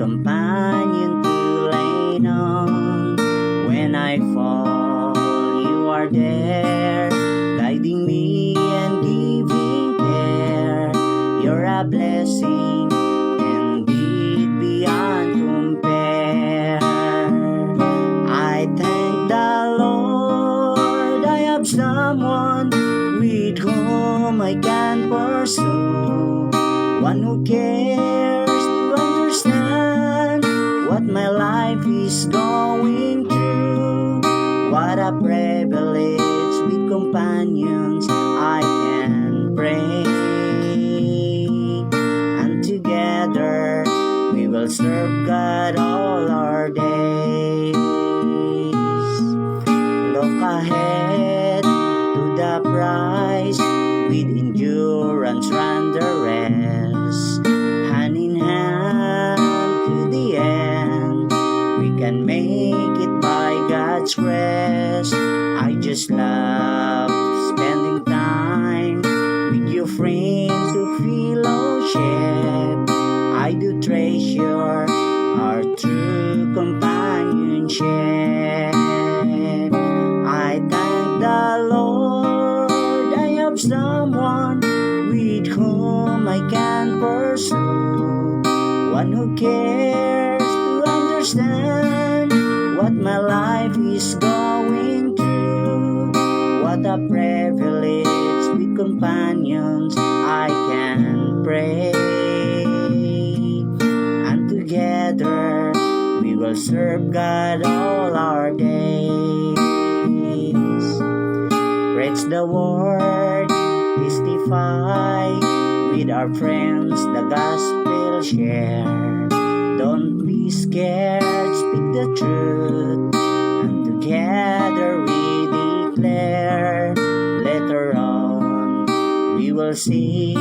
companion to lean on. When I fall, you are there, guiding me and giving care. You're a blessing indeed beyond compare. I thank the Lord I have someone with whom I can pursue, one who cares to understand what my life is going through. What a privilege with companions I can pray, and together we will serve God all our days. Look ahead to the prize, with endurance run the race. Hand in hand to the end, we can make it by God's grace. I just love spending time with your friends to fellowship. I do treasure our true companionship. I thank the Lord I have someone with whom I can pursue, one who cares to understand what my life is going through. What a privilege with companions I can pray, and together we will serve God all our days. Preach the word, testify with our friends, the gospel share. Don't be scared, speak the truth, and together we declare. Later on we will see,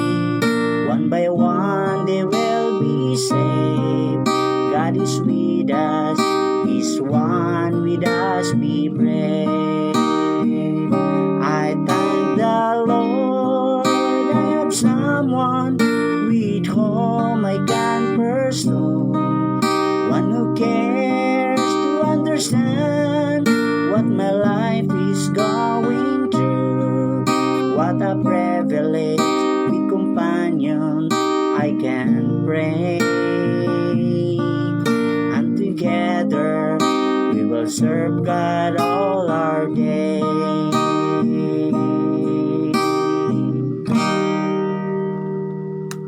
one by one they will be saved. God is with us, He's one with us, be brave. I thank the Lord I have someone with whom I can pursue, one who cares to understand what my life is going through. What a privilege with companion I can pray, and together we will serve God all